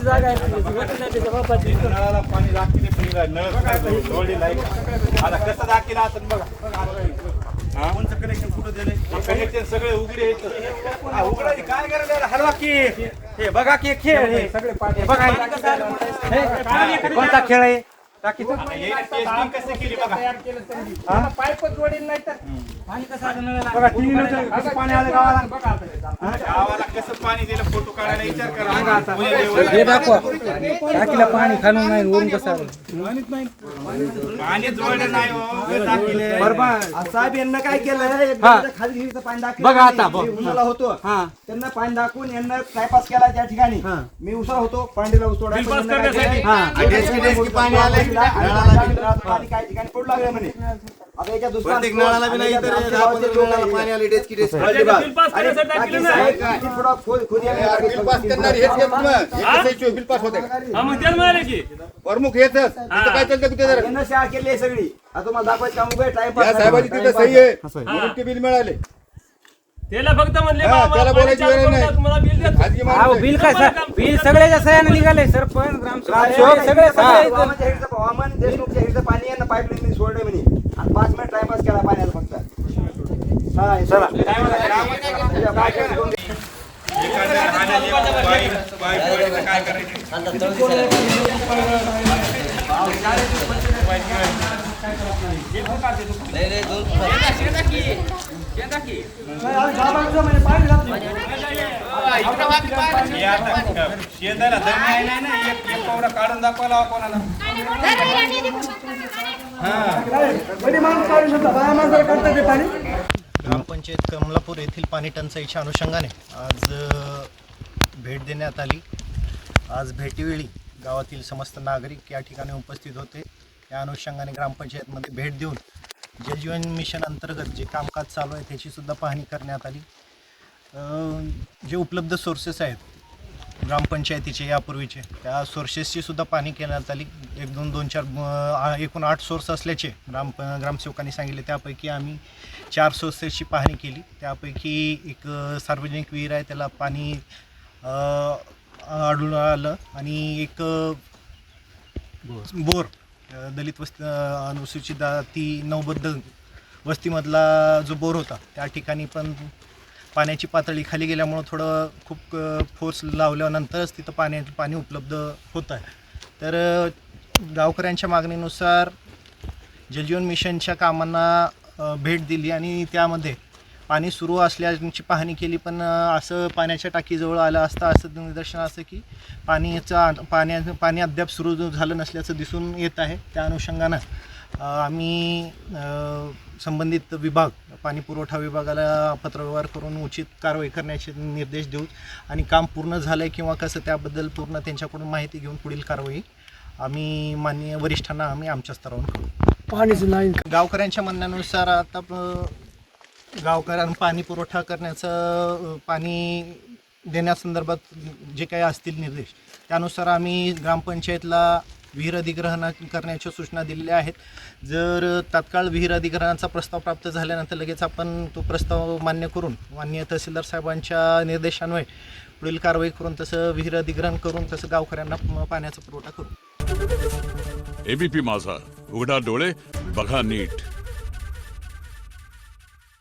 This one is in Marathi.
जागा आहे पाणी लागते आता कसं दाखिला असं बघा कनेक्शन कुठं दिले कनेक्शन सगळे उघडे उघडायची काय करायला हलवा की हे बघा की खेळ हे सगळे बघा कोणता खेळ आहे कसं केली बघा पाईपच जोडेल नाही तर पाणी कसं आलं बघा पाणी आलं गावाला कसं पाणी दिलं फोटो काढायला विचार करा टाकीला पाणी खाणं नाही वरून कसं आलं पाणी जोडलं नाही साहेब यांना काय केलं खाली विहिरीचं पाणी दाखवलं बघा आता उन्हाला होतो त्यांना पाणी दाखवून यांना टायपास केला त्या ठिकाणी मी उसाला होतो पांडीला उसतोडा पाणी आलं पाणी काही ठिकाणी पडू लागलं म्हणे आता याच्या दुसऱ्या नळाला बी नाही तर पाणी आले डेस्की डेस्की प्रमुख येत काय चालतं शाळा केली आहे सगळी आता तुम्हाला दाखवायचं काम उभे टाइमपास साहेबांची तिथे सही आहे म्हणून ते बिल मिळाले त्याला फक्त म्हणले त्याला बोलायची गरज नाही. तुम्हाला बिल देतो खाजगी माणूस आहे. बिल काय बिल सगळ्याच्या सह्याने निघाले सरपंच ग्रामसेवक सगळे हवामान देशमुखच्या हिरचं पाणी आहे ना पाईपलाईन सोडले म्हणे आणि 5 मिनिट टाइमपास केला पाण्याला फक्त चला काय करायचं शेताला जमीन नाही ना एक पावडा काढून दाखवायला कोणाला ग्रामपंचायत कमलापूर येथील पाणी टंचाईच्या अनुषंगाने आज भेट देण्यात आली। आज भेटीवेळी गावातील समस्त नागरिक या ठिकाणी उपस्थित होते। या अनुषंगाने ग्रामपंचायतमध्ये भेट देऊन जलजीवन मिशन अंतर्गत जे कामकाज चालू आहे त्याची सुद्धा पाहणी करण्यात आली। जे उपलब्ध सोर्सेस आहेत ग्रामपंचायतीचे यापूर्वीचे त्या सोर्सेसची सुद्धा पाहणी करण्यात आली। 1 2 2 4 एकूण 8 सोर्स असल्याचे ग्रामसेवकांनी सांगितले। त्यापैकी आम्ही 4 सोर्सेसची पाहणी केली। त्यापैकी एक सार्वजनिक विहीर आहे त्याला पाणी आढळून आलं आणि एक बोर दलित वस्ती अनुसूचित जाती नवबद्ध वस्तीमधला जो बोर होता त्या ठिकाणी पण पाण्याची पातळी खाली गेल्यामुळं थोडं खूप फोर्स लावल्यानंतरच तिथं पाणी उपलब्ध होत आहे। तर गावकऱ्यांच्या मागणीनुसार जलजीवन मिशनच्या कामांना भेट दिली आणि त्यामध्ये पाणी सुरू असल्याची पाहणी केली। पण असं पाण्याच्या टाकीजवळ आलं असता असं निदर्शन असं की पाणी अद्याप सुरू झालं नसल्याचं दिसून येत आहे। त्या अनुषंगानं आम्ही संबंधित विभाग पाणी पुरवठा विभागाला पत्रव्यवहार करून उचित कारवाई करण्याचे निर्देश देऊ आणि काम पूर्ण झालं आहे किंवा कसं त्याबद्दल पूर्ण त्यांच्याकडून माहिती घेऊन पुढील कारवाई आम्ही माननीय वरिष्ठांना आम्ही आमच्या स्तरावरून करू। पाणीच नाही गावकऱ्यांच्या म्हणण्यानुसार आता गावकऱ्यांना पाणी पुरवठा करण्याचं पाणी देण्यासंदर्भात जे काही असतील निर्देश त्यानुसार आम्ही ग्रामपंचायतला विहीर अधिग्रहण करण्याच्या सूचना दिलेल्या आहेत। जर तात्काळ विहीर अधिग्रहणाचा प्रस्ताव प्राप्त झाल्यानंतर लगेच आपण तो प्रस्ताव मान्य करून माननीय तहसीलदार साहेबांच्या निर्देशान्वये पुढील कारवाई करून तसं विहीर अधिग्रहण करून तसं गावकऱ्यांना पाण्याचा पुरवठा करू। एबीपी माझा, उघडा डोळे बघा नीट।